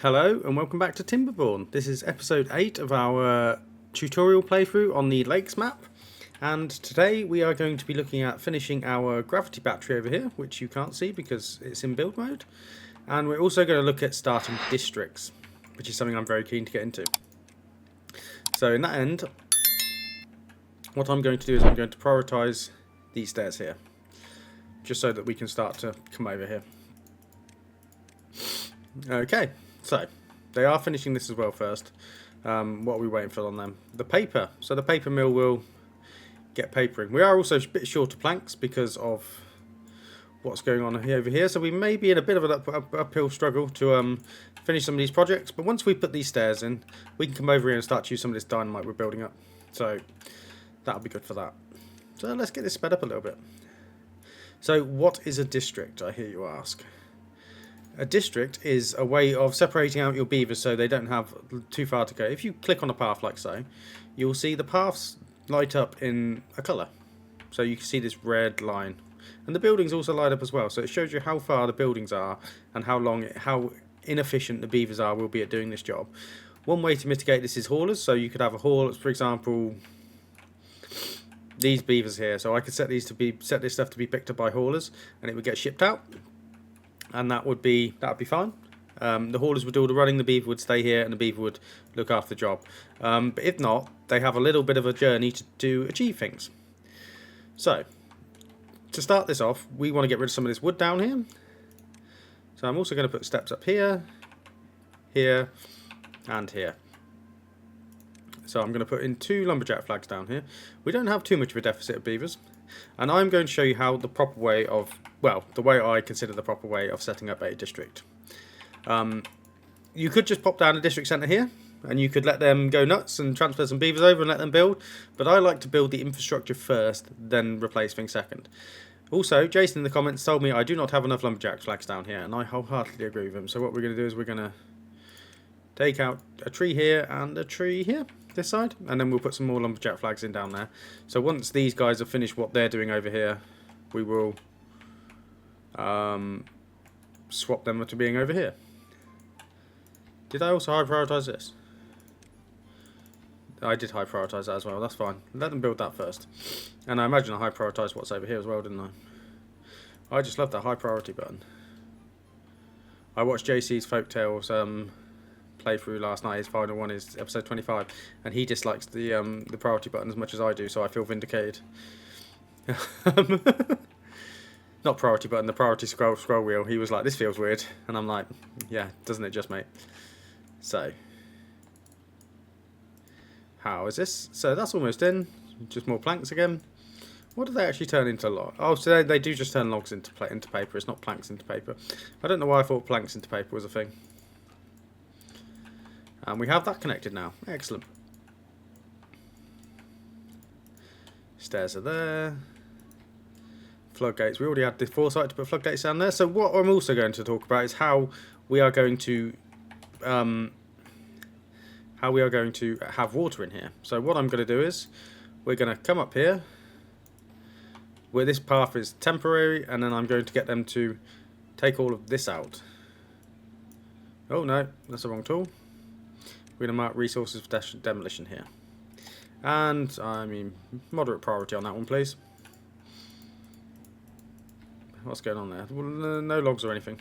Hello and welcome back to Timberborn. This is episode 8 of our tutorial playthrough on the lakes map, and today we are going to be looking at finishing our gravity battery over here, which you can't see because it's in build mode, and we're also going to look at starting districts, which is something I'm very keen to get into. So in that end, what I'm going to do is I'm going to prioritise these stairs here, just so that we can start to come over here. Okay. So, they are finishing this as well first. What are we waiting for on them? The paper. So the paper mill will get papering. We are also a bit short of planks because of what's going on over here. So we may be in a bit of an uphill struggle to finish some of these projects. But once we put these stairs in, we can come over here and start to use some of this dynamite we're building up. So that'll be good for that. So let's get this sped up a little bit. So what is a district, I hear you ask? A district is a way of separating out your beavers so they don't have too far to go. If you click on a path like so, you'll see the paths light up in a colour. So you can see this red line. And the buildings also light up as well. So it shows you how far the buildings are and how inefficient the beavers will be at doing this job. One way to mitigate this is haulers. So you could have a haul, for example, these beavers here. So I could set this stuff to be picked up by haulers, and it would get shipped out. And that would be fine. The haulers would do all the running, the beaver would stay here, and the beaver would look after the job. But if not, they have a little bit of a journey to achieve things. So, to start this off, we want to get rid of some of this wood down here. So I'm also going to put steps up here, here, and here. So I'm going to put in 2 lumberjack flags down here. We don't have too much of a deficit of beavers. And I'm going to show you how the proper way of, well, the way I consider the proper way of setting up a district. You could just pop down a district centre here, and you could let them go nuts and transfer some beavers over and let them build. But I like to build the infrastructure first, then replace things second. Also, Jason in the comments told me I do not have enough lumberjack flags down here, and I wholeheartedly agree with him. So what we're going to do is we're going to take out a tree here and a tree here, this side, and then we'll put some more lumberjack flags in down there. So once these guys have finished what they're doing over here, we will swap them to being over here. Did I also high prioritize this? I did high prioritize that as well, that's fine. Let them build that first. And I imagine I high prioritized what's over here as well, didn't I? I just love that high priority button. I watched JC's Folktails playthrough last night. His final one is episode 25, and he dislikes the priority button as much as I do, so I feel vindicated. Not priority button, the priority scroll wheel. He was like, this feels weird, and I'm like, yeah, doesn't it just, mate? So how is this? So that's almost in. Just more planks again. What do they actually turn into? Oh, so they do just turn logs into paper. It's not planks into paper. I don't know why I thought planks into paper was a thing. And we have that connected now. Excellent. Stairs are there. Floodgates. We already had the foresight to put floodgates down there. So what I'm also going to talk about is how we are going to have water in here. So what I'm going to do is we're going to come up here where this path is temporary, and then I'm going to get them to take all of this out. Oh no, that's the wrong tool. We're going to mark resources for demolition here. And, I mean, moderate priority on that one, please. What's going on there? Well, no logs or anything.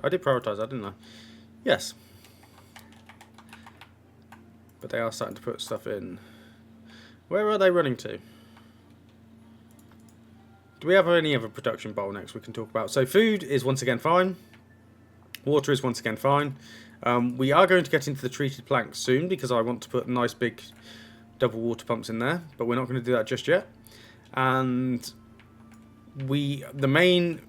I did prioritise that, didn't I? Yes. But they are starting to put stuff in. Where are they running to? Do we have any other production bottlenecks we can talk about? So food is once again fine. Water is once again fine. We are going to get into the treated planks soon because I want to put nice big double water pumps in there, but we're not going to do that just yet. And the main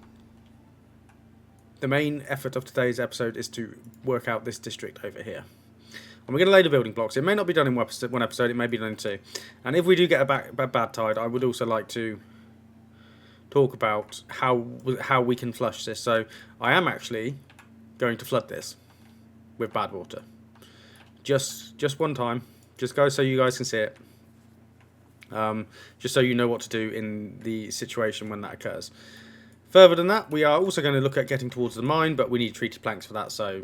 effort of today's episode is to work out this district over here. And we're going to lay the building blocks. It may not be done in one episode, it may be done in 2. And if we do get a bad tide, I would also like to talk about how we can flush this. So I am actually going to flood this with bad water. Just one time. Just go so you guys can see it. Just so you know what to do in the situation when that occurs. Further than that, we are also going to look at getting towards the mine, but we need treated planks for that, so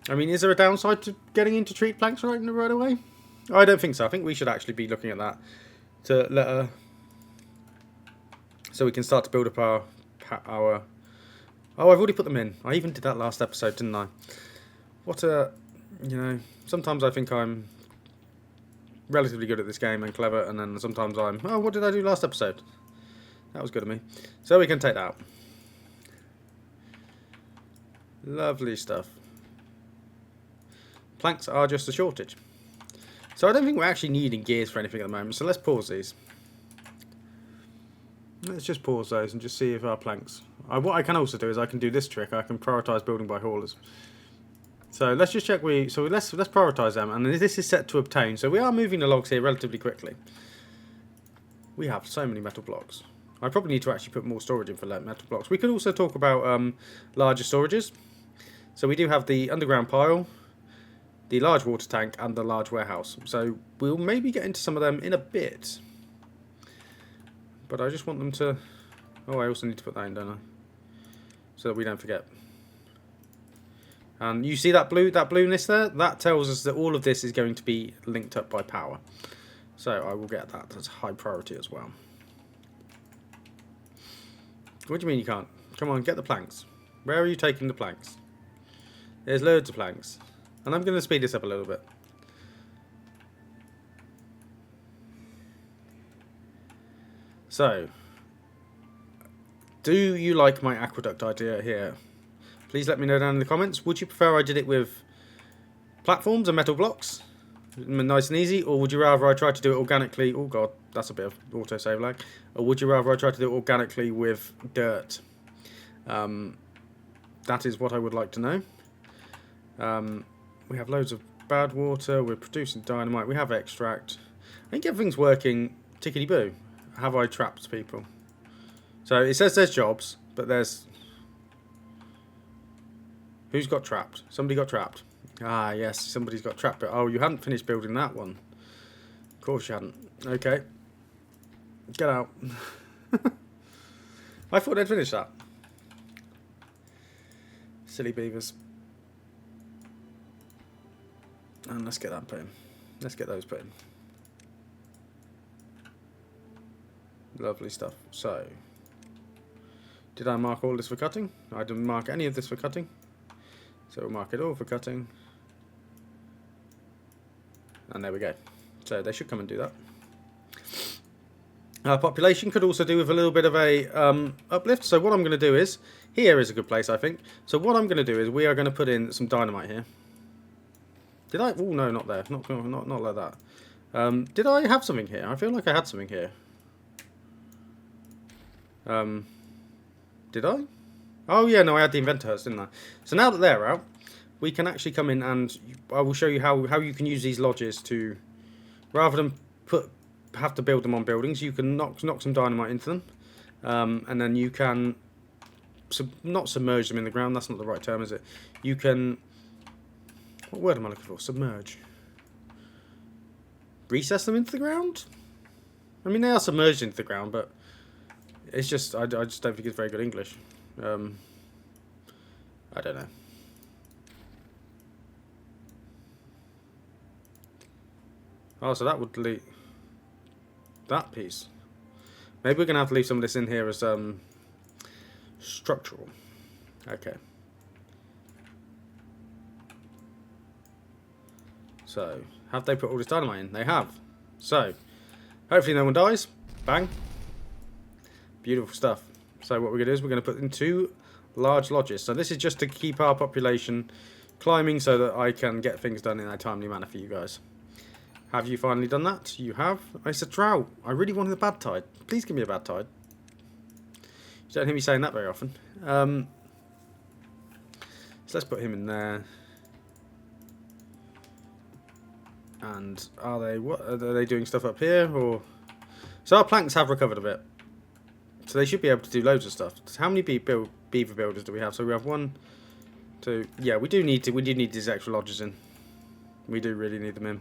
I mean, is there a downside to getting into treat planks right away? I don't think so. I think we should actually be looking at that to let her, so we can start to build up our. Oh, I've already put them in. I even did that last episode, didn't I? What a, you know. Sometimes I think I'm relatively good at this game and clever, and then sometimes I'm. Oh, what did I do last episode? That was good of me. So we can take that out. Lovely stuff. Planks are just a shortage. So I don't think we're actually needing gears for anything at the moment, so let's pause these. Let's just pause those and just see if our planks... what I can also do is I can do this trick. I can prioritise building by haulers. So let's just check let's prioritise them, and this is set to obtain. So we are moving the logs here relatively quickly. We have so many metal blocks. I probably need to actually put more storage in for metal blocks. We could also talk about larger storages. So we do have the underground pile, the large water tank, and the large warehouse. So we'll maybe get into some of them in a bit. But I just want them to... Oh, I also need to put that in, don't I? So that we don't forget. And you see that blueness there? That tells us that all of this is going to be linked up by power. So I will get that. That's high priority as well. What do you mean you can't? Come on, get the planks. Where are you taking the planks? There's loads of planks. And I'm going to speed this up a little bit. So, do you like my aqueduct idea here? Please let me know down in the comments. Would you prefer I did it with platforms and metal blocks? Nice and easy. Or would you rather I try to do it organically? Oh god, that's a bit of autosave lag. Or would you rather I try to do it organically with dirt? That is what I would like to know. We have loads of bad water. We're producing dynamite. We have extract. I think everything's working tickety-boo. Have I trapped people? So it says there's jobs, but there's... Who's got trapped? Somebody got trapped. Ah, yes, somebody's got trapped. But oh, you hadn't finished building that one. Of course you hadn't. Okay. Get out. I thought they'd finished that. Silly beavers. And let's get that put in. Let's get those put in. Lovely stuff. So, did I mark all this for cutting? I didn't mark any of this for cutting. So we'll mark it all for cutting. And there we go. So they should come and do that. Population could also do with a little bit of a uplift. So what I'm going to do is, here is a good place I think. So what I'm going to do is we are going to put in some dynamite here. Did I? Oh no, not there. Not like that. Did I have something here? I feel like I had something here. Did I? Oh yeah, no, I had the inventor hurts, didn't I? So now that they're out, we can actually come in and I will show you how you can use these lodges to, rather than have to build them on buildings, you can knock some dynamite into them, and then you can not submerge them in the ground. That's not the right term, is it? You can. What word am I looking for? Submerge. Recess them into the ground? I mean, they are submerged into the ground, but it's just I just don't think it's very good English. I don't know. Oh, so that would delete that piece. Maybe we're going to have to leave some of this in here as structural. Okay. So, have they put all this dynamite in? They have. So, hopefully no one dies. Bang. Beautiful stuff. So what we're going to do is we're going to put in 2 large lodges. So this is just to keep our population climbing so that I can get things done in a timely manner for you guys. Have you finally done that? You have. It's a drought. I really wanted a bad tide. Please give me a bad tide. You don't hear me saying that very often. So let's put him in there. And are they doing stuff up here or? So our planks have recovered a bit. So they should be able to do loads of stuff. How many beaver builders do we have? So we have 1, 2. Yeah, we do need these extra lodges in. We do really need them in.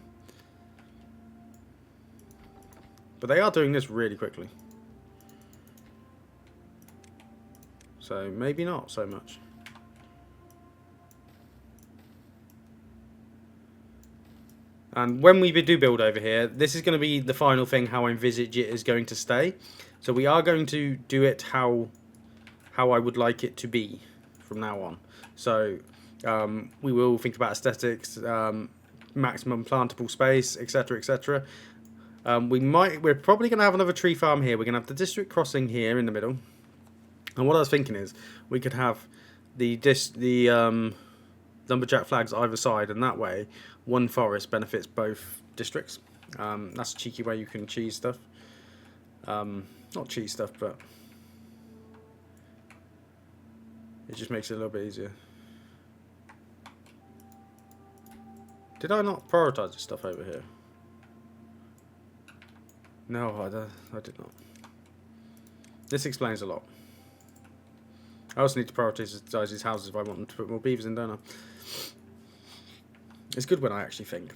But they are doing this really quickly. So maybe not so much. And when we do build over here, this is going to be the final thing, how I envisage it is going to stay. So we are going to do it how I would like it to be from now on. So we will think about aesthetics, maximum plantable space, etc., etc. We're probably going to have another tree farm here. We're going to have the district crossing here in the middle. And what I was thinking is we could have the lumberjack flags either side, and that way one forest benefits both districts. That's a cheeky way you can cheese stuff. Not cheese stuff, but it just makes it a little bit easier. Did I not prioritise this stuff over here? No, I did not. This explains a lot. I also need to prioritise these houses if I want them to put more beavers in, don't I? It's good when I actually think.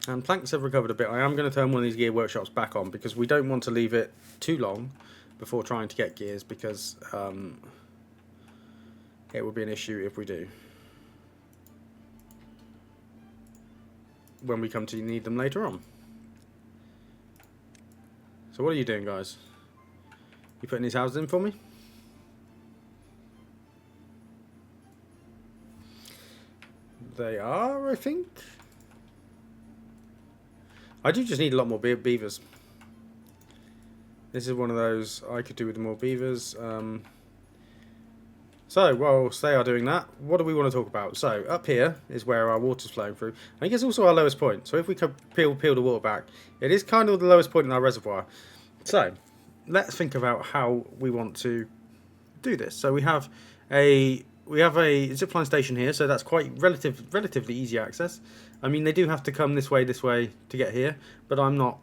And planks have recovered a bit. I am going to turn one of these gear workshops back on because we don't want to leave it too long before trying to get gears, because it would be an issue if we do, when we come to need them later on. So what are you doing, guys? You putting these houses in for me? They are, I think. I do just need a lot more beavers. This is one of those I could do with more beavers. So, whilst they are doing that, what do we want to talk about? So, up here is where our water's flowing through. I think it's also our lowest point. So if we could peel the water back, it is kind of the lowest point in our reservoir. So, let's think about how we want to do this. So we have a zipline station here, so that's quite relatively easy access. I mean, they do have to come this way to get here, but I'm not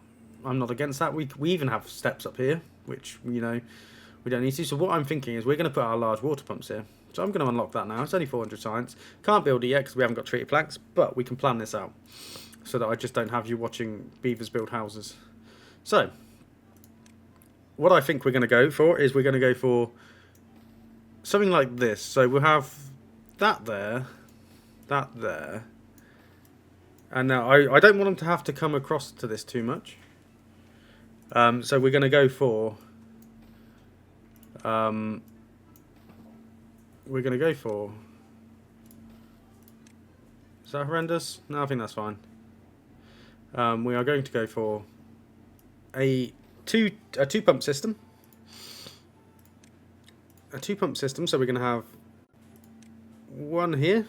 against that. We even have steps up here, which, you know, we don't need to. So what I'm thinking is we're going to put our large water pumps here. So I'm going to unlock that now. It's only 400 science. Can't build it yet because we haven't got treated planks, but we can plan this out so that I just don't have you watching beavers build houses. So what I think we're going to go for is we're going to go for something like this. So we'll have that there, and now I don't want them to have to come across to this too much. So we're going to go for is that horrendous? No, I think that's fine. We are going to go for a two pump system. A 2-pump system, so we're going to have one here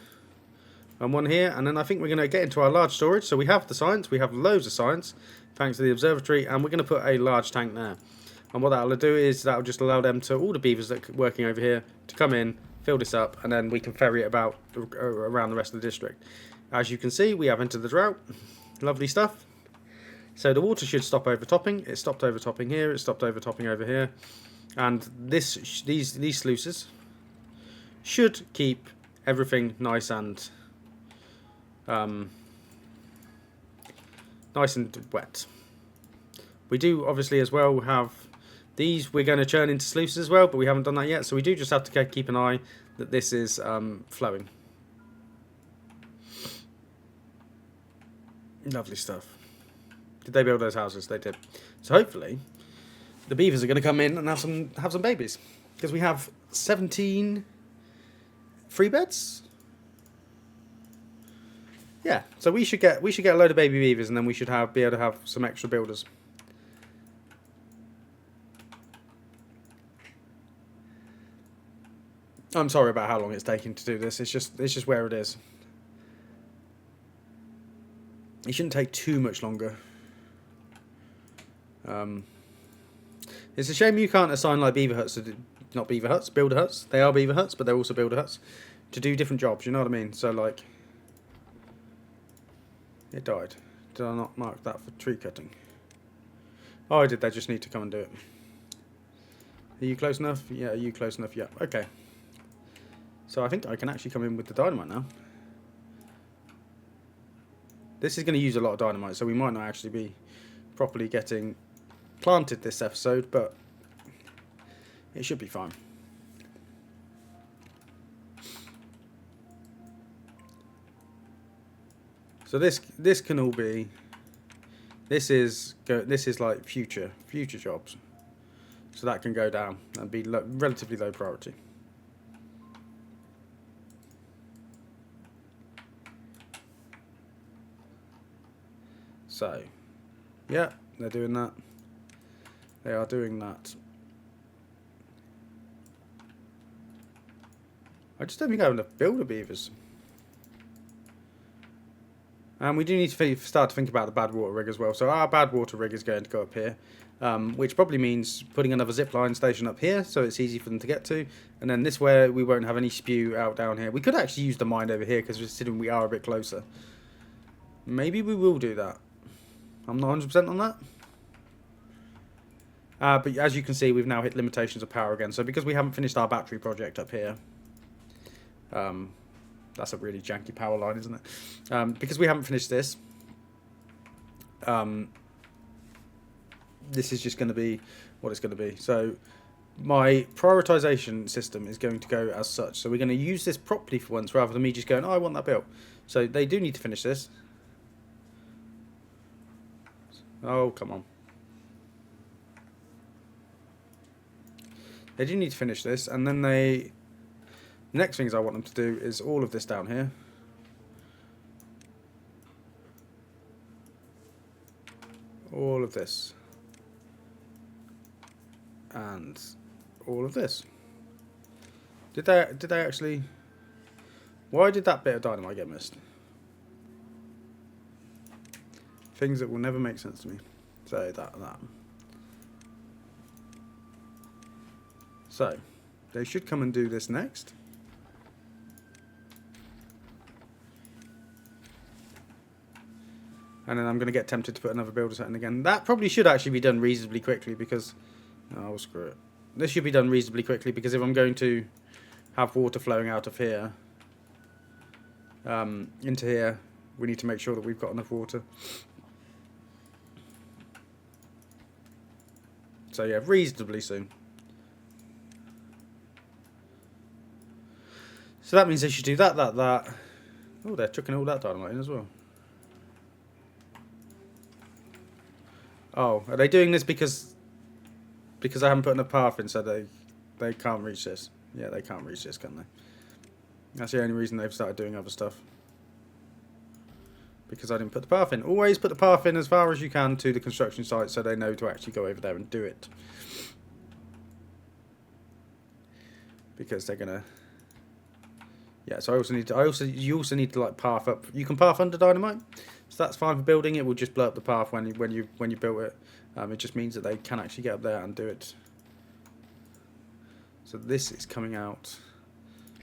and one here, and then I think we're going to get into our large storage. So we have the science, we have loads of science thanks to the observatory, and we're going to put a large tank there. And what that'll do is that'll just allow them to, all the beavers that are working over here, to come in, fill this up, and then we can ferry it about around the rest of the district. As you can see, we have entered the drought. Lovely stuff. So the water should stop overtopping. It stopped overtopping here, it stopped overtopping over here. And these sluices should keep everything nice and wet. We do obviously as well have these. We're going to churn into sluices as well, but we haven't done that yet. So we do just have to keep an eye that this is flowing. Lovely stuff. Did they build those houses? They did. So hopefully the beavers are going to come in and have some babies, because we have 17 free beds. Yeah, so we should get a load of baby beavers, and then we should be able to have some extra builders. I'm sorry about how long it's taking to do this. It's just where it is. It shouldn't take too much longer. It's a shame you can't assign like beaver huts to not beaver huts, builder huts. They are beaver huts, but they're also builder huts to do different jobs. You know what I mean? So like, it died. Did I not mark that for tree cutting? Oh, I did. They just need to come and do it. Are you close enough? Yeah. Are you close enough? Yeah. Okay. So I think I can actually come in with the dynamite now. This is going to use a lot of dynamite, so we might not actually be properly getting planted this episode, but it should be fine. So this can all be. This is like future jobs. So that can go down and be relatively low priority. So, yeah, they're doing that. They are doing that. I just don't think I have enough builder beavers. And we do need to start to think about the bad water rig as well. So our bad water rig is going to go up here, which probably means putting another zipline station up here so it's easy for them to get to. And then this way we won't have any spew out down here. We could actually use the mine over here because considering we are a bit closer. Maybe we will do that. I'm not 100% on that. But as you can see, we've now hit limitations of power again. So because we haven't finished our battery project up here, that's a really janky power line, isn't it? Because we haven't finished this, this is just going to be what it's going to be. So my prioritization system is going to go as such. So we're going to use this properly for once, rather than me just going, oh, I want that built. So they do need to finish this. Oh, come on. They do need to finish this, and then the next things I want them to do is all of this down here. All of this. And all of this. Did they actually... Why did that bit of dynamite get missed? Things that will never make sense to me. So that. So, they should come and do this next. And then I'm going to get tempted to put another builder set in again. That probably should actually be done reasonably quickly because... Oh, screw it. This should be done reasonably quickly because if I'm going to have water flowing out of here into here, we need to make sure that we've got enough water. So yeah, reasonably soon. So that means they should do that. Oh, they're chucking all that dynamite in as well. Oh, are they doing this because I haven't put enough path in, so they can't reach this? Yeah, they can't reach this, can they? That's the only reason they've started doing other stuff. Because I didn't put the path in. Always put the path in as far as you can to the construction site so they know to actually go over there and do it. Because they're gonna... Yeah, so you also need to like path up. You can path under dynamite, so that's fine for building. It will just blow up the path when you built it. It just means that they can actually get up there and do it. So this is coming out.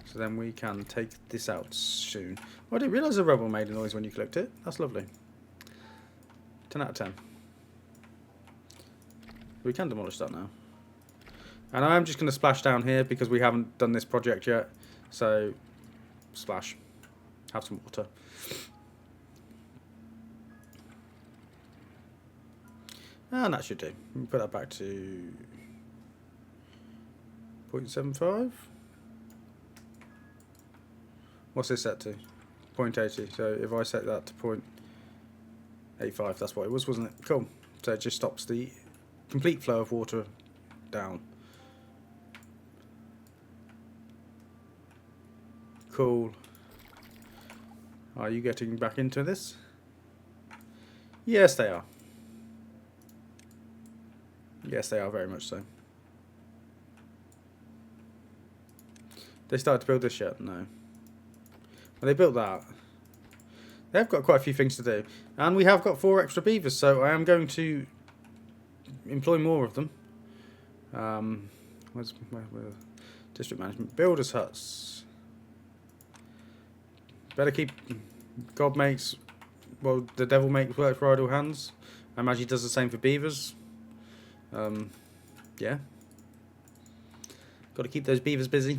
So then we can take this out soon. Oh, I didn't realise the rubble made a noise when you clicked it. That's lovely. 10 out of 10. We can demolish that now. And I'm just going to splash down here because we haven't done this project yet. So, splash. Have some water. And that should do. We'll put that back to 0.75. What's this set to? 0.80. So if I set that to 0.85, that's what it was, wasn't it? Cool. So it just stops the complete flow of water down. Cool. Are you getting back into this? Yes, they are. Yes, they are very much so. They started to build this yet? No. Well, they built that. They've got quite a few things to do. And we have got 4 extra beavers, so I am going to employ more of them. Where's district management? Builders' huts. Better keep... God makes... Well, the devil makes work for idle hands. I imagine he does the same for beavers. Yeah. Got to keep those beavers busy.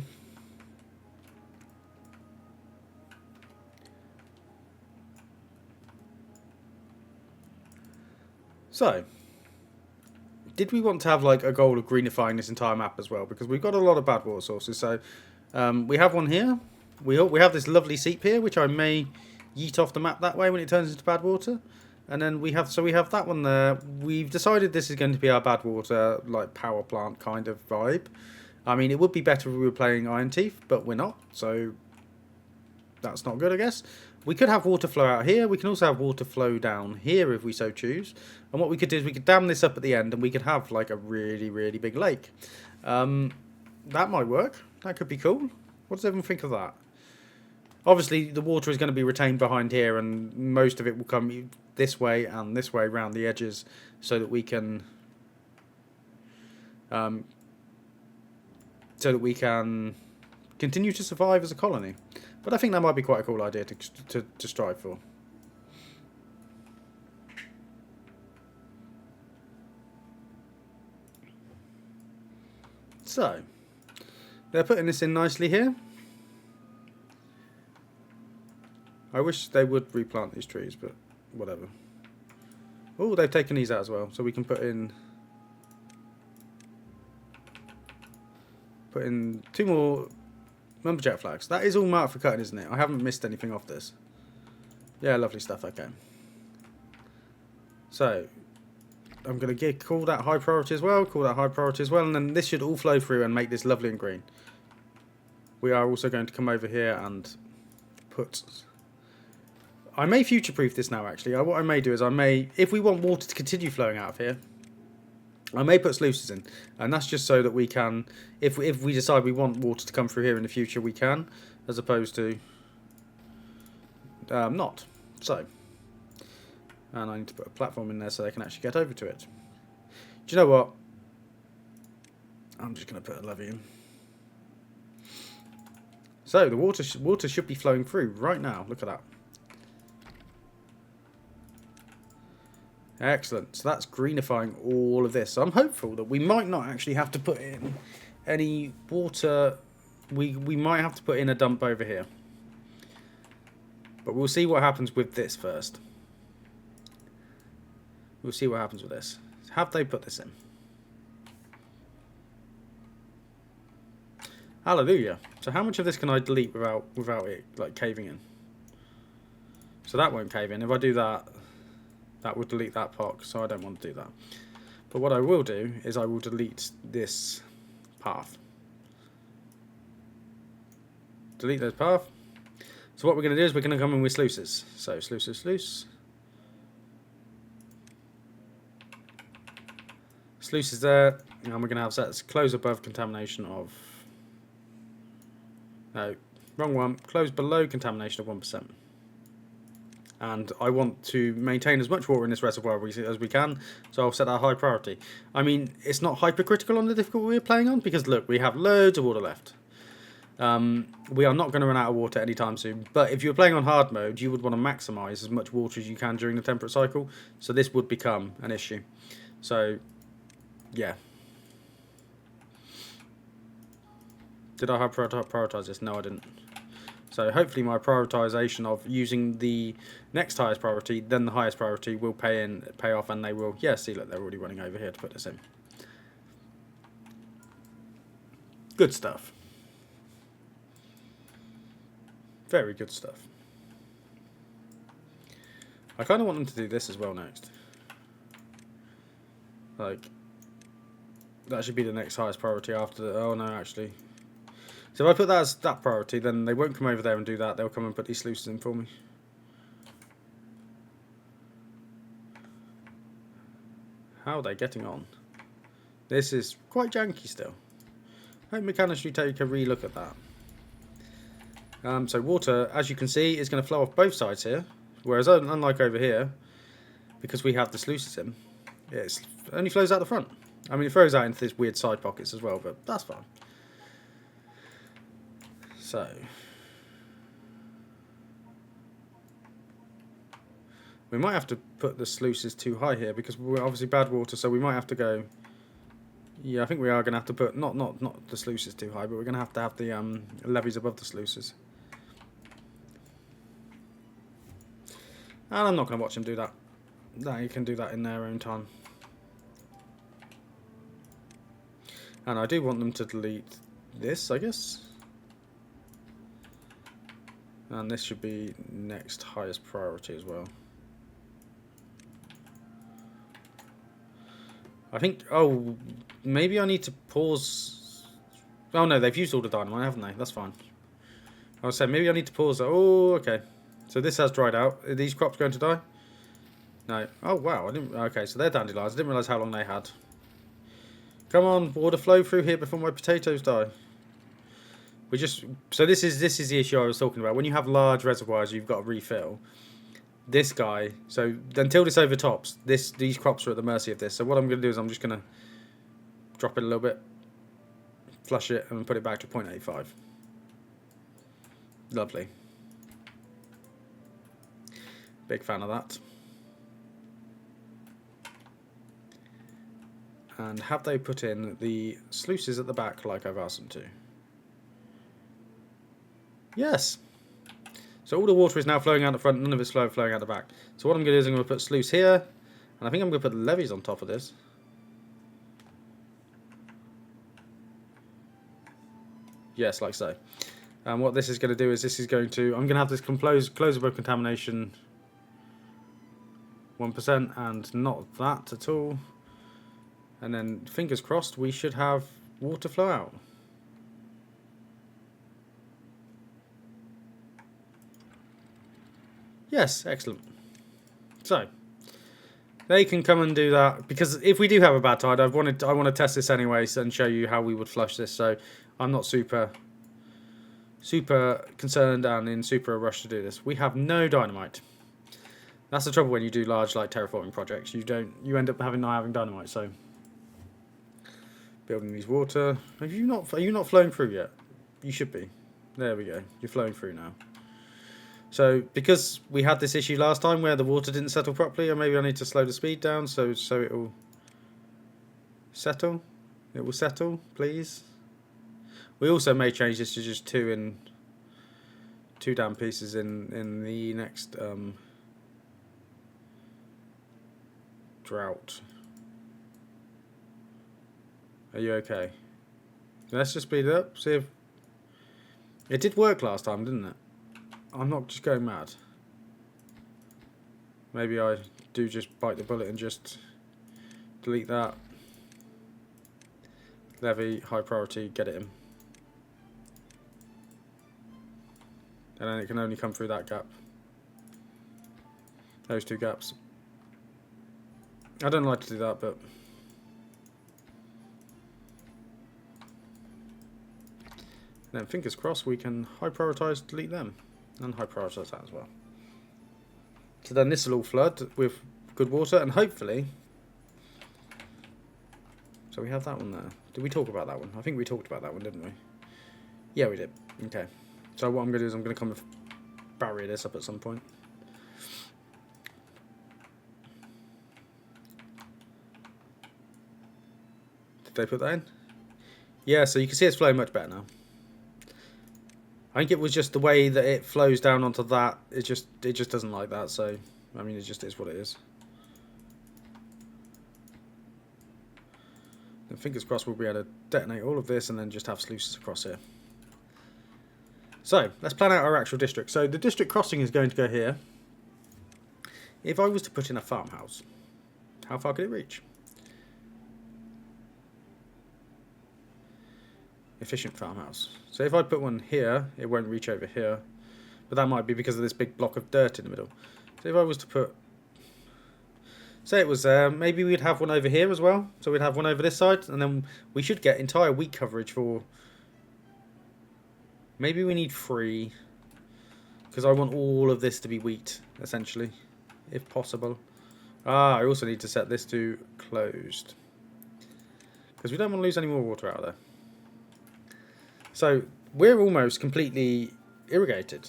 So, did we want to have like a goal of greenifying this entire map as well? Because we've got a lot of bad water sources. So, we have one here. We have this lovely seep here, which I may yeet off the map that way when it turns into bad water. And then we have that one there. We've decided this is going to be our bad water, like power plant kind of vibe. I mean, it would be better if we were playing Iron Teeth, but we're not, so that's not good, I guess. We could have water flow out here. We can also have water flow down here if we so choose. And what we could do is we could dam this up at the end and we could have like a really, really big lake. That might work. That could be cool. What does everyone think of that? Obviously, the water is going to be retained behind here and most of it will come this way and this way around the edges so that we can... continue to survive as a colony. But I think that might be quite a cool idea to strive for. So, they're putting this in nicely here. I wish they would replant these trees, but whatever. Oh, they've taken these out as well, so we can put in 2 more lumberjack flags. That is all marked for cutting, isn't it? I haven't missed anything off this. Yeah, lovely stuff. Okay. So, I'm going to call that high priority as well. Call that high priority as well. And then this should all flow through and make this lovely and green. We are also going to come over here and put... I may future-proof this now, actually. What I may do is if we want water to continue flowing out of here, I may put sluices in, and that's just so that we can, if we decide we want water to come through here in the future, we can, as opposed to not. So, and I need to put a platform in there so they can actually get over to it. Do you know what? I'm just going to put a levee in. So the water should be flowing through right now. Look at that. Excellent. So that's greenifying all of this. So I'm hopeful that we might not actually have to put in any water. We might have to put in a dump over here. But we'll see what happens with this first. We'll see what happens with this. Have they put this in? Hallelujah. So how much of this can I delete without it like caving in? So that won't cave in. If I do that, that will delete that POC, so I don't want to do that. But what I will do is I will delete this path. Delete this path. So what we're going to do is we're going to come in with sluices. So sluices. Sluices there, and we're going to have sets close above contamination of... No, wrong one. Close below contamination of 1%. And I want to maintain as much water in this reservoir as we can, so I'll set that high priority. I mean, it's not hypercritical on the difficulty we're playing on, because look, we have loads of water left. We are not going to run out of water anytime soon, but if you're playing on hard mode, you would want to maximise as much water as you can during the temperate cycle, so this would become an issue. So, yeah. Did I prioritise this? No, I didn't. So hopefully my prioritisation of using the next highest priority, then the highest priority will pay off, and they will. Yeah, see, look, they're already running over here to put this in. Good stuff. Very good stuff. I kind of want them to do this as well next. Like, that should be the next highest priority after the... Oh, no, actually. So if I put that as that priority, then they won't come over there and do that. They'll come and put these sluices in for me. How are they getting on? This is quite janky still. I hope mechanics should take a re-look at that. So water, as you can see, is going to flow off both sides here. Whereas unlike over here, because we have the sluices in, it only flows out the front. I mean, it throws out into these weird side pockets as well, but that's fine. So, we might have to put the sluices too high here because we're obviously bad water, so we might have to go... Yeah, I think we are going to have to put, not the sluices too high, but we're going to have the levees above the sluices. And I'm not going to watch them do that. No, you can do that in their own time. And I do want them to delete this, I guess. And this should be next highest priority as well. I think, oh, maybe I need to pause. Oh no, they've used all the dynamite, haven't they? That's fine. I was saying, maybe I need to pause. Oh, okay. So this has dried out. Are these crops going to die? No. Oh, wow. I didn't. Okay, so they're dandelions. I didn't realise how long they had. Come on, water flow through here before my potatoes die. We just. So this is the issue I was talking about. When you have large reservoirs, you've got to refill. This guy. So until this overtops, these crops are at the mercy of this. So what I'm going to do is I'm just going to drop it a little bit, flush it, and put it back to 0.85. Lovely. Big fan of that. And have they put in the sluices at the back like I've asked them to? Yes. So all the water is now flowing out the front, none of it's flowing out the back. So what I'm going to do is I'm going to put sluice here, and I think I'm going to put levees on top of this. Yes, like so. And what this is going to do is this is going to, I'm going to have this closable contamination 1% and not that at all. And then fingers crossed we should have water flow out. Yes, excellent. So they can come and do that, because if we do have a bad tide, I want to test this anyway and show you how we would flush this. So I'm not super concerned and in super rush to do this. We have no dynamite. That's the trouble when you do large like terraforming projects. You end up not having dynamite. So building these water. Are you not flowing through yet? You should be. There we go. You're flowing through now. So because we had this issue last time where the water didn't settle properly, or maybe I need to slow the speed down so it will settle. It will settle, please. We also may change this to just two dam pieces in the next drought. Are you okay? Let's just speed it up. See if it did work last time, didn't it? I'm not just going mad. Maybe I do just bite the bullet and just delete that. Levy, high priority, get it in. And then it can only come through that gap. Those two gaps. I don't like to do that, but then fingers crossed we can high prioritize delete them and high prioritize that as well. So then this will all flood with good water, and hopefully. So we have that one there. Did we talk about that one? I think we talked about that one, didn't we? Yeah, we did. Okay. So what I'm going to do is I'm going to come and barrier this up at some point. Did they put that in? Yeah, so you can see it's flowing much better now. I think it was just the way that it flows down onto that. It just doesn't like that. So I mean, it just is what it is. And fingers crossed we'll be able to detonate all of this and then just have sluices across here. So let's plan out our actual district. So the district crossing is going to go here. If I was to put in a farmhouse, how far could it reach? Efficient farmhouse. So if I put one here, it won't reach over here, but that might be because of this big block of dirt in the middle. So if I was to put, say it was there, maybe we'd have one over here as well. So we'd have one over this side, and then we should get entire wheat coverage for, maybe we need 3, because I want all of this to be wheat, essentially, if possible. I also need to set this to closed, because we don't want to lose any more water out of there. So we're almost completely irrigated.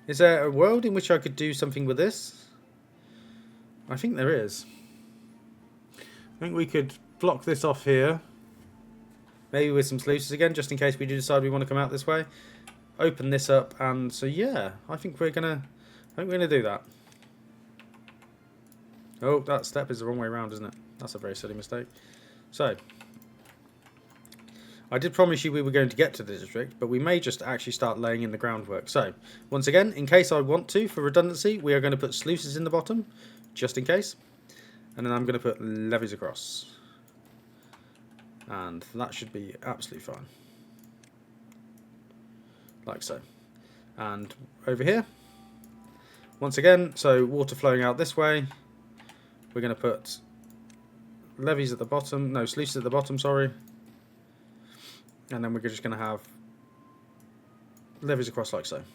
Is there a world in which I could do something with this? I think there is. I think we could block this off here. Maybe with some sluices again, just in case we do decide we want to come out this way. Open this up, and so yeah, I think we're gonna do that. Oh, that step is the wrong way around, isn't it? That's a very silly mistake. So I did promise you we were going to get to the district, but we may just actually start laying in the groundwork. So, once again, in case I want to, for redundancy, we are going to put sluices in the bottom, just in case. And then I'm going to put levees across. And that should be absolutely fine. Like so. And over here, once again, so water flowing out this way, we're going to put levees at the bottom, no, sluices at the bottom, sorry. And then we're just going to have levees across like so. And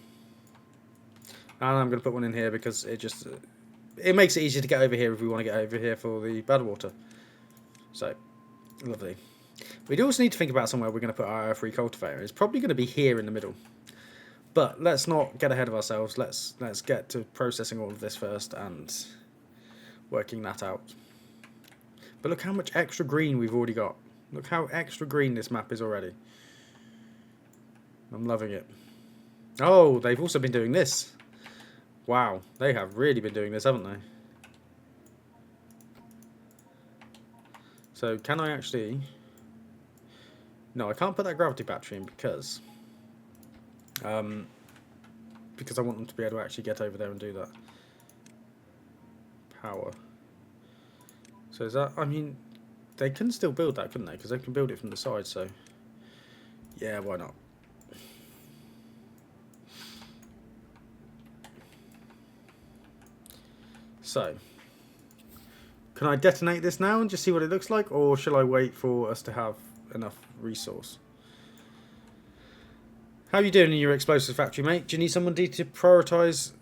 I'm going to put one in here because it makes it easier to get over here if we want to get over here for the bad water. So, lovely. We do also need to think about somewhere we're going to put our free cultivator. It's probably going to be here in the middle. But let's not get ahead of ourselves. Let's get to processing all of this first and working that out. But look how much extra green we've already got. Look how extra green this map is already. I'm loving it. Oh, they've also been doing this. Wow, they have really been doing this, haven't they? So can I actually... No, I can't put that gravity battery in because I want them to be able to actually get over there and do that. Power. So is that... I mean, they can still build that, couldn't they? Because they can build it from the side, so... Yeah, why not? So, can I detonate this now and just see what it looks like, or shall I wait for us to have enough resource? How are you doing in your explosives factory, mate? Do you need somebody to prioritise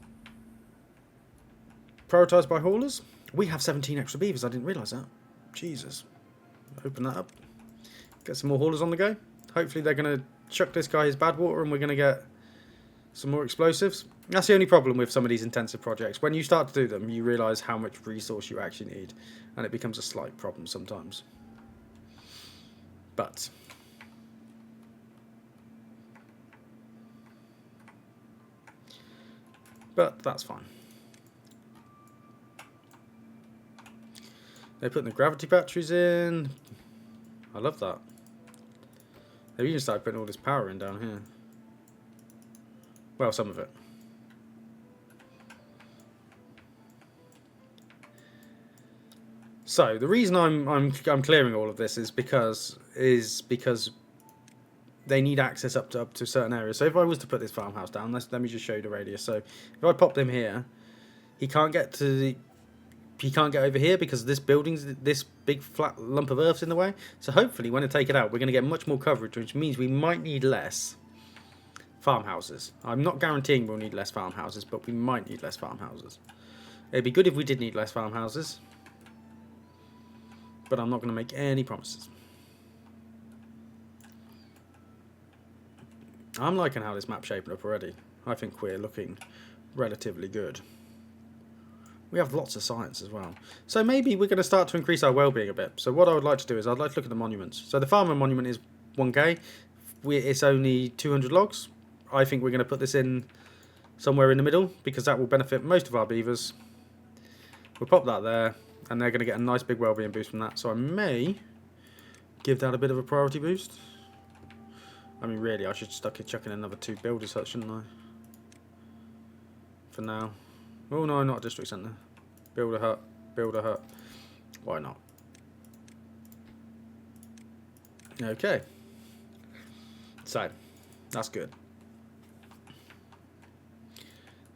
by haulers? We have 17 extra beavers, I didn't realise that. Jesus. Open that up. Get some more haulers on the go. Hopefully they're going to chuck this guy his bad water and we're going to get some more explosives. That's the only problem with some of these intensive projects. When you start to do them, you realise how much resource you actually need. And it becomes a slight problem sometimes. But that's fine. They're putting the gravity batteries in. I love that. They've even started putting all this power in down here. Well, some of it. So the reason I'm clearing all of this is because they need access up to certain areas. So if I was to put this farmhouse down, let me just show you the radius. So if I pop them here, he can't get over here because this big flat lump of earth's in the way. So hopefully when I take it out, we're going to get much more coverage, which means we might need less farmhouses. I'm not guaranteeing we'll need less farmhouses, but we might need less farmhouses. It'd be good if we did need less farmhouses, but I'm not going to make any promises. I'm liking how this map's shaping up already. I think we're looking relatively good. We have lots of science as well. So maybe we're going to start to increase our well-being a bit. So what I would like to do is I'd like to look at the monuments. So the farmer monument is 1k. It's only 200 logs. I think we're going to put this in somewhere in the middle because that will benefit most of our beavers. We'll pop that there and they're going to get a nice big well-being boost from that. So I may give that a bit of a priority boost. I mean, really, I should chuck in another 2 builders huts, shouldn't I? For now. Oh no, not a district centre. Build a hut. Build a hut. Why not? Okay. So, that's good.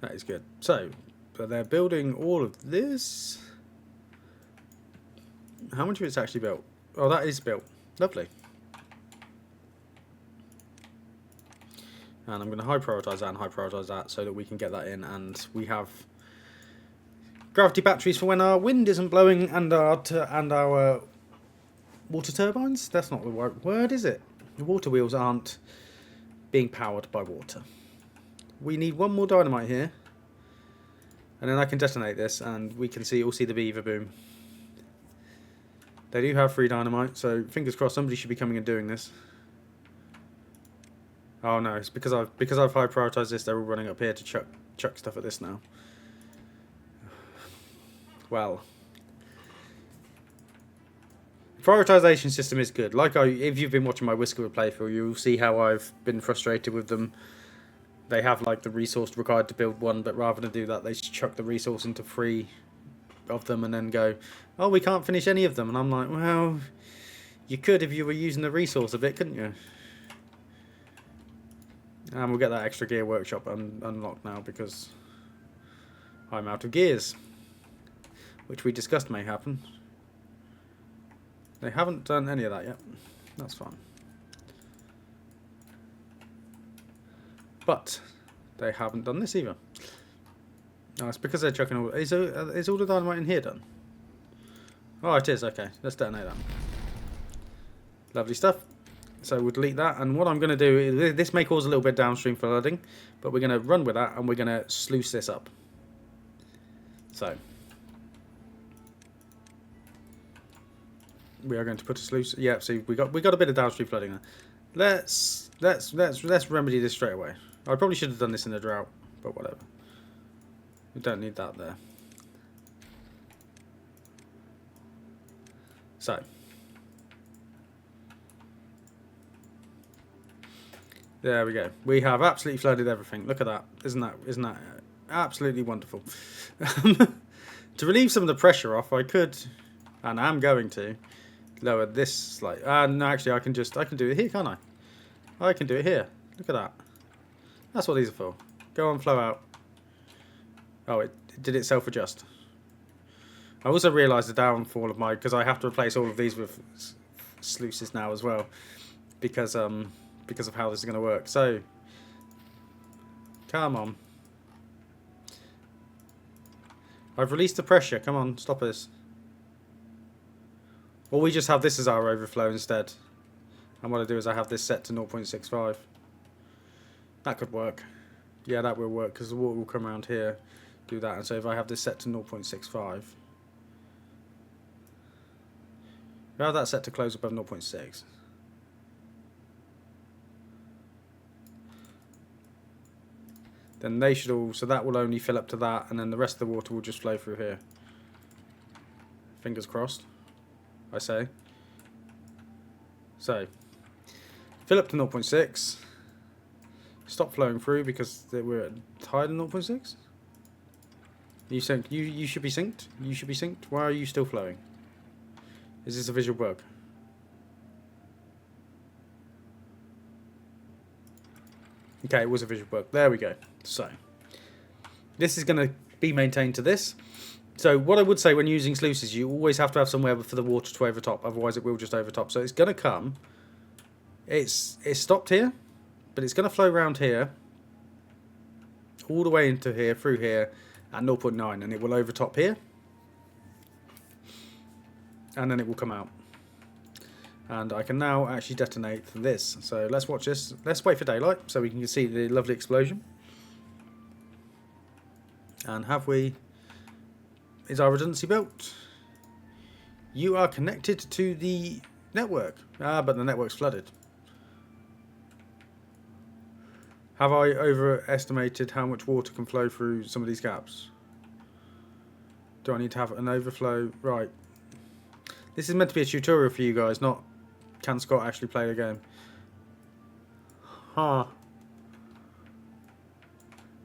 That is good. So, but they're building all of this. How much of it's actually built? Oh, that is built. Lovely. And I'm going to high prioritise that and high prioritise that so that we can get that in, and we have gravity batteries for when our wind isn't blowing and our water turbines. That's not the right word, is it? The water wheels aren't being powered by water. We need one more dynamite here, and then I can detonate this, and we can all see the beaver boom. They do have free dynamite, so fingers crossed somebody should be coming and doing this. Oh no, it's because I've high prioritised this. They're all running up here to chuck stuff at this now. Well, prioritization system is good. If you've been watching my Whiskerwood playthrough, you'll see how I've been frustrated with them. They have like the resource required to build one, but rather than do that, they chuck the resource into 3 of them and then go, oh, we can't finish any of them. And I'm like, well, you could if you were using the resource a bit, couldn't you? And we'll get that extra gear workshop unlocked now because I'm out of gears, which we discussed may happen. They haven't done any of that yet. That's fine. But they haven't done this either. No, it's because they're chucking all... Is all the dynamite in here done? Oh, it is. Okay, let's detonate that. Lovely stuff. So we'll delete that. And what I'm going to do is... This may cause a little bit downstream flooding, but we're going to run with that and we're going to sluice this up. So... We are going to put a sluice... Yeah, see, we got a bit of downstream flooding there. Let's remedy this straight away. I probably should have done this in a drought, but whatever. We don't need that there. So. There we go. We have absolutely flooded everything. Look at that. Isn't that absolutely wonderful? To relieve some of the pressure off, I could, and I'm going to, lower this slightly. No, actually, I can do it here, can't I? I can do it here. Look at that. That's what these are for. Go on, flow out. Oh, did it self-adjust? I also realised the downfall of my... Because I have to replace all of these with sluices now as well. Because of how this is going to work. So, come on. I've released the pressure. Come on, stop this. Or we just have this as our overflow instead. And what I do is I have this set to 0.65. That could work. Yeah, that will work because the water will come around here. Do that. And so if I have this set to 0.65. If I have that set to close above 0.6. Then they should all... So that will only fill up to that. And then the rest of the water will just flow through here. Fingers crossed, I say. So, fill up to 0.6. Stop flowing through because we're at higher than 0.6. You synced. You should be synced. You should be synced. Why are you still flowing? Is this a visual bug? Okay, it was a visual bug. There we go. So, this is going to be maintained to this. So what I would say when using sluices, you always have to have somewhere for the water to overtop, otherwise it will just overtop. So it's going to come, it's stopped here, but it's going to flow around here, all the way into here, through here, at 0.9, and it will overtop here, and then it will come out. And I can now actually detonate this. So let's watch this. Let's wait for daylight so we can see the lovely explosion. And have we... Is our redundancy built? You are connected to the network. Ah, but the network's flooded. Have I overestimated how much water can flow through some of these gaps? Do I need to have an overflow? Right. This is meant to be a tutorial for you guys, not can Scott actually play the game. Huh.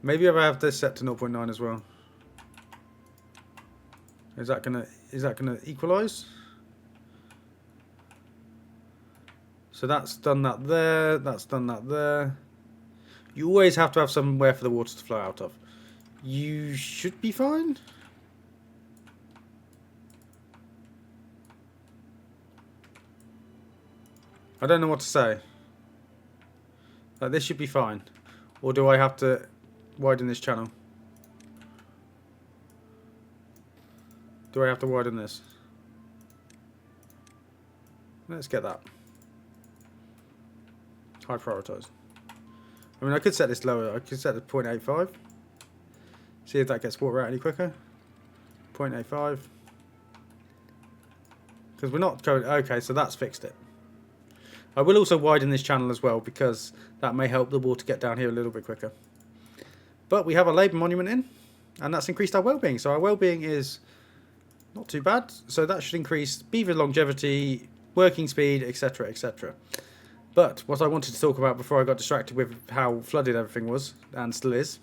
Maybe if I have this set to 0.9 as well. Is that gonna equalize? So that's done that there. That's done that there. You always have to have somewhere for the water to flow out of. You should be fine. I don't know what to say. Like, this should be fine. Or do I have to widen this channel? Do I have to widen this? Let's get that. High prioritized. I mean, I could set this lower. I could set it to 0.85. See if that gets water out any quicker. 0.85. Because we're not going... Okay, so that's fixed it. I will also widen this channel as well because that may help the water get down here a little bit quicker. But we have a labour monument in, and that's increased our well-being. So our well-being is... not too bad. So that should increase beaver longevity working speed, etc., etc. But what I wanted to talk about before I got distracted with how flooded everything was, and still is,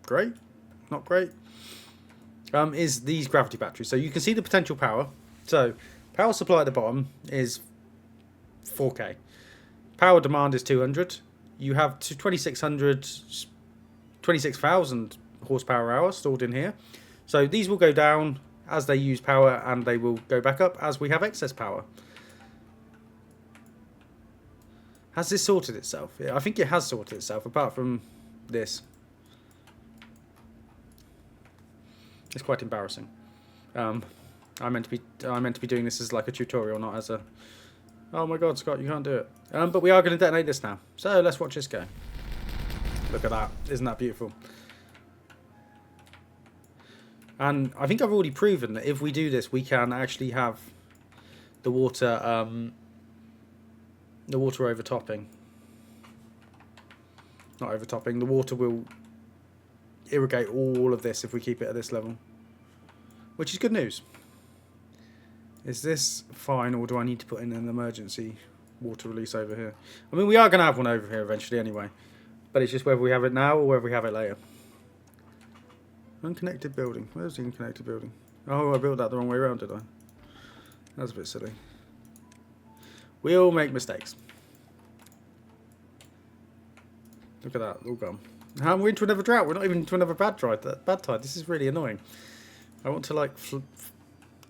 great, not great, is these gravity batteries. So you can see the potential power. So power supply at the bottom is 4K. Power demand is 200. You have 26,000 horsepower hour stored in here. So these will go down as they use power, and they will go back up as we have excess power. Has this sorted itself? Yeah, I think it has sorted itself, apart from this. It's quite embarrassing. I meant to be doing this as like a tutorial, not as a... Oh my god, Scott, you can't do it. But we are going to detonate this now. So let's watch this go. Look at that. Isn't that beautiful? And I think I've already proven that if we do this, we can actually have the water overtopping. Not overtopping. The water will irrigate all of this if we keep it at this level, which is good news. Is this fine, or do I need to put in an emergency water release over here? I mean, we are going to have one over here eventually anyway, but it's just whether we have it now or whether we have it later. Unconnected building. Where's the unconnected building? Oh, I built that the wrong way around, did I? That's a bit silly. We all make mistakes. Look at that, all gone. Now we're into another drought. We're not even into another bad tide. This is really annoying. I want to like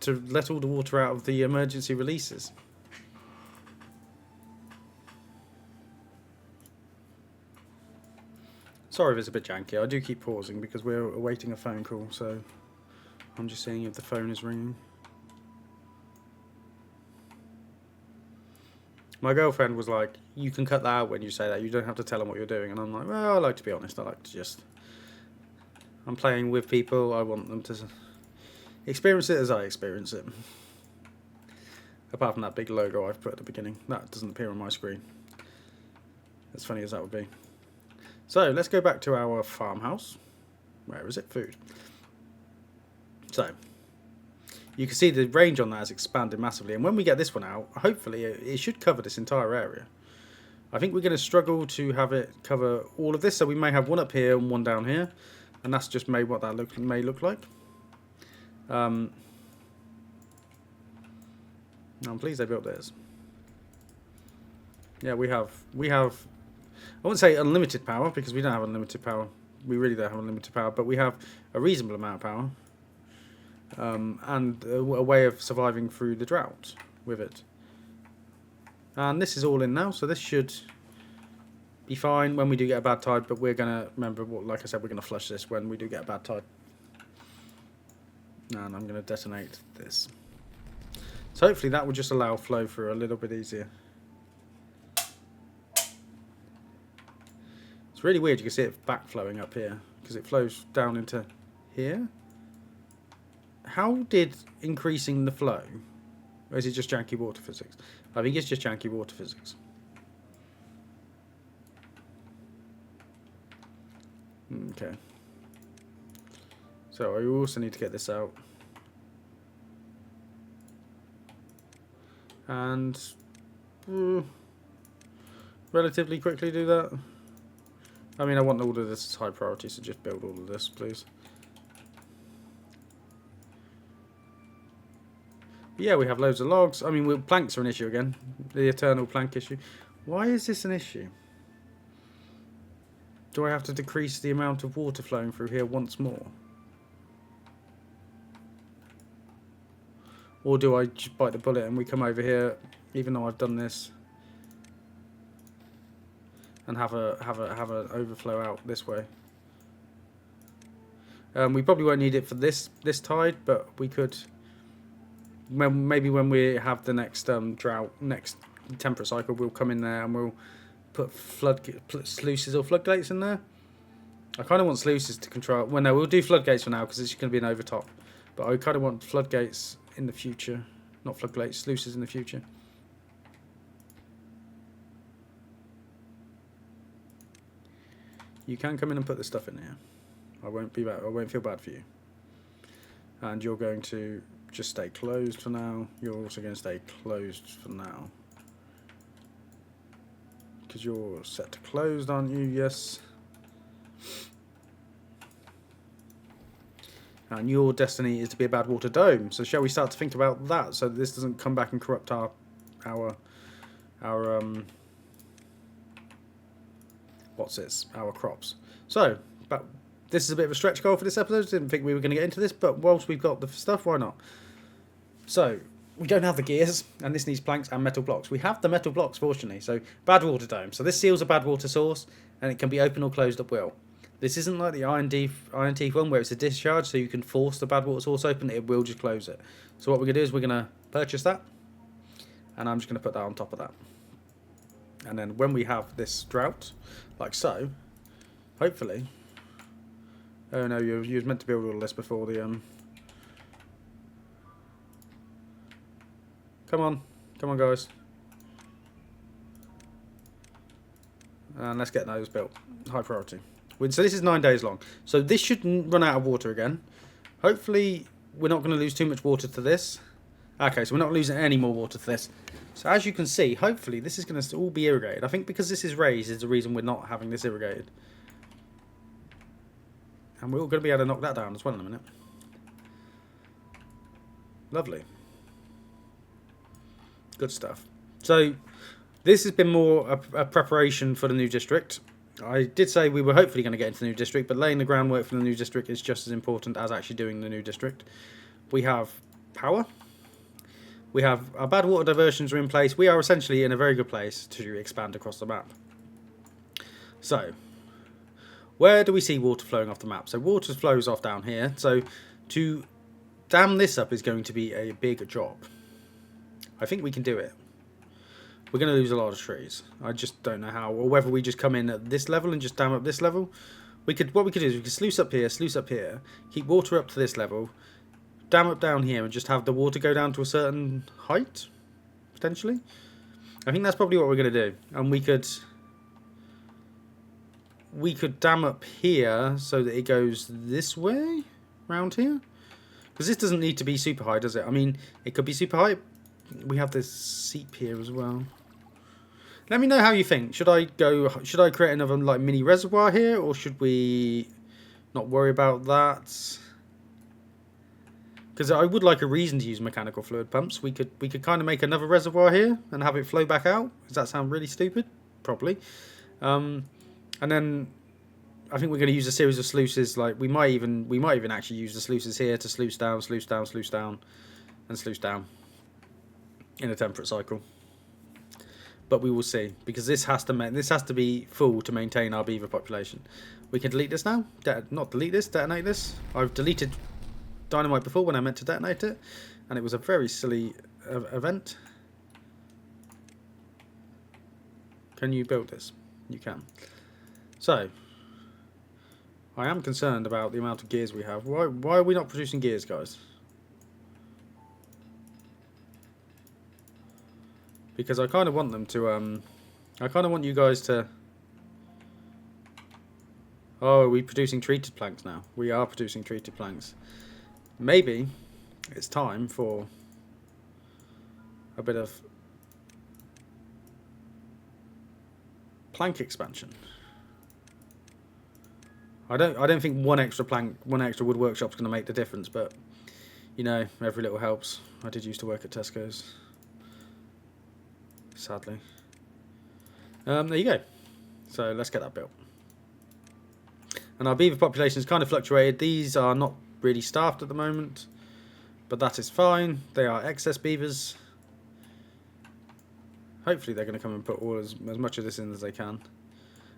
to let all the water out of the emergency releases. Sorry if it's a bit janky. I do keep pausing because we're awaiting a phone call, so I'm just seeing if the phone is ringing. My girlfriend was like, you can cut that out when you say that. You don't have to tell them what you're doing. And I'm like, well, I like to be honest. I like to just... I'm playing with people. I want them to experience it as I experience it. Apart from that big logo I've put at the beginning. That doesn't appear on my screen. As funny as that would be. So, let's go back to our farmhouse. Where is it? Food. So, you can see the range on that has expanded massively. And when we get this one out, hopefully it should cover this entire area. I think we're going to struggle to have it cover all of this. So we may have one up here and one down here. And that's just what that may look like. I'm pleased they built theirs. Yeah, we have... I wouldn't say unlimited power, because we don't have unlimited power. We really don't have unlimited power. But we have a reasonable amount of power. And a way of surviving through the drought with it. And this is all in now, so this should be fine when we do get a bad tide, but we're going to, remember, like I said, we're going to flush this when we do get a bad tide. And I'm going to detonate this. So hopefully that will just allow flow through a little bit easier. It's really weird, you can see it backflowing up here, because it flows down into here. How did increasing the flow, or is it just janky water physics? I think it's just janky water physics. Okay. So I also need to get this out. And relatively quickly do that. I mean, I want all of this as high priority, so just build all of this, please. Yeah, we have loads of logs. I mean, planks are an issue again. The eternal plank issue. Why is this an issue? Do I have to decrease the amount of water flowing through here once more? Or do I just bite the bullet and we come over here, even though I've done this, and have a overflow out this way? We probably won't need it for this tide, but we could. Maybe when we have the next drought, next temperate cycle, we'll come in there and we'll put sluices or floodgates in there. I kind of want sluices to control. Well, no, we'll do floodgates for now because it's going to be an overtop. But I kind of want floodgates in the future, not floodgates, sluices in the future. You can come in and put the stuff in here. I won't be bad. I won't feel bad for you. And you're going to just stay closed for now. You're also going to stay closed for now. Because you're set to closed, aren't you? Yes. And your destiny is to be a bad water dome. So shall we start to think about that so that this doesn't come back and corrupt our crops. So, but this is a bit of a stretch goal for this episode. Didn't think we were going to get into this, but whilst we've got the stuff, why not? So, we don't have the gears, and this needs planks and metal blocks. We have the metal blocks, fortunately. So, bad water dome. So this seals a bad water source, and it can be open or closed at will. This isn't like the iron teeth one where it's a discharge, so you can force the bad water source open. It will just close it. So what we're going to do is we're going to purchase that, and I'm just going to put that on top of that. And then when we have this drought, like so, hopefully... Oh no, you was meant to build all this before the... Come on guys. And let's get those built. High priority. So this is 9 days long. So this shouldn't run out of water again. Hopefully we're not going to lose too much water to this. Okay, so we're not losing any more water to this. So as you can see, hopefully this is going to all be irrigated. I think because this is raised is the reason we're not having this irrigated. And we're all going to be able to knock that down as well in a minute. Lovely. Good stuff. So this has been more a preparation for the new district. I did say we were hopefully going to get into the new district, but laying the groundwork for the new district is just as important as actually doing the new district. We have power. We have our bad water diversions are in place. We are essentially in a very good place to expand across the map. So, where do we see water flowing off the map? So water flows off down here. So to dam this up is going to be a big job. I think we can do it. We're going to lose a lot of trees. I just don't know how, or whether we just come in at this level and just dam up this level. What we could do is we could sluice up here, keep water up to this level, dam up down here, and just have the water go down to a certain height, potentially. I think that's probably what we're going to do. And we could dam up here so that it goes this way, round here. Because this doesn't need to be super high, does it? I mean, it could be super high. We have this seep here as well. Let me know how you think. Should I create another like mini reservoir here, or should we not worry about that? Because I would like a reason to use mechanical fluid pumps. We could kind of make another reservoir here and have it flow back out. Does that sound really stupid? Probably. And then I think we're going to use a series of sluices. Like we might even actually use the sluices here to sluice down, sluice down, sluice down, and sluice down in a temperate cycle. But we will see, because this has to be full to maintain our beaver population. We can delete this now. Not delete this, detonate this. I've deleted dynamite before when I meant to detonate it, and it was a very silly event. Can you build this? You can. So, I am concerned about the amount of gears we have. Why are we not producing gears, guys? Because I kind of want them to, I kind of want you guys to... Oh, are we producing treated planks now? We are producing treated planks. Maybe it's time for a bit of plank expansion. I don't think one extra wood workshop's going to make the difference, but you know, every little helps. I did used to work at Tesco's. Sadly. There you go. So let's get that built. And our beaver population has kind of fluctuated. These are not really staffed at the moment, but that is fine. They are excess beavers. Hopefully they're going to come and put as much of this in as they can.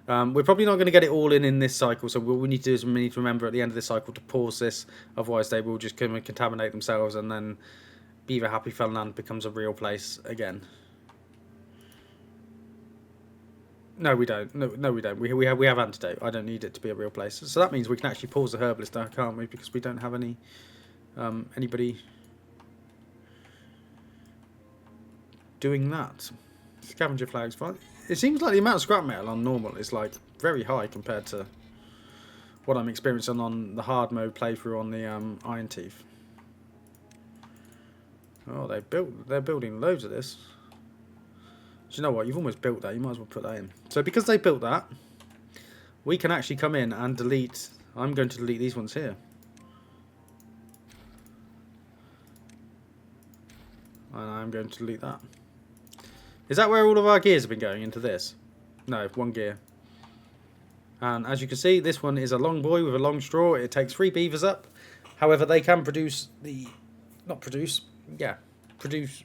We're probably not going to get it all in this cycle, so what we need to do is we need to remember at the end of this cycle to pause this, otherwise they will just come and contaminate themselves, and then Beaver Happy Funland becomes a real place again. No, we don't. No, we don't. We have antidote. I don't need it to be a real place. So that means we can actually pause the herbalist now, can't we? Because we don't have any anybody doing that. Scavenger flags. It seems like the amount of scrap metal on normal is like very high compared to what I'm experiencing on the hard mode playthrough on the Iron Teeth. Oh, they're building loads of this. Do you know what? You've almost built that. You might as well put that in. So because they built that, we can actually come in and delete. I'm going to delete these ones here. And I'm going to delete that. Is that where all of our gears have been going, into this? No, one gear. And as you can see, this one is a long boy with a long straw. It takes 3 beavers up. However, they can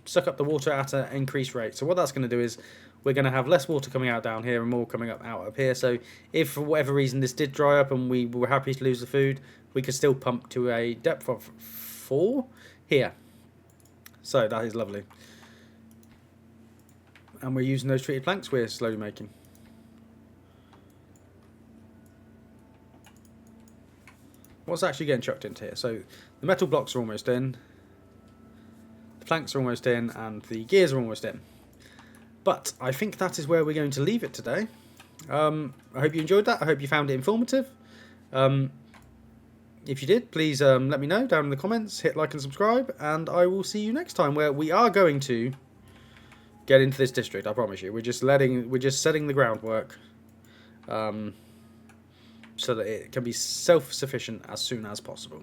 suck up the water at an increased rate. So what that's going to do is we're going to have less water coming out down here and more coming up out of here. So if for whatever reason this did dry up and we were happy to lose the food, we could still pump to a depth of 4 here. So that is lovely. And we're using those treated planks we're slowly making. What's actually getting chucked into here? So the metal blocks are almost in, the planks are almost in, and the gears are almost in. But I think that is where we're going to leave it today. I hope you enjoyed that. I hope you found it informative. If you did, please let me know down in the comments. Hit like and subscribe, and I will see you next time, where we are going to get into this district. I promise you. We're just setting the groundwork, so that it can be self-sufficient as soon as possible.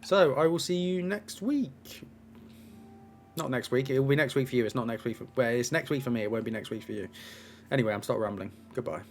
So I will see you next week. Not next week. It will be next week for you. It's not next week for. Well, it's next week for me. It won't be next week for you. Anyway, I'm start rambling. Goodbye.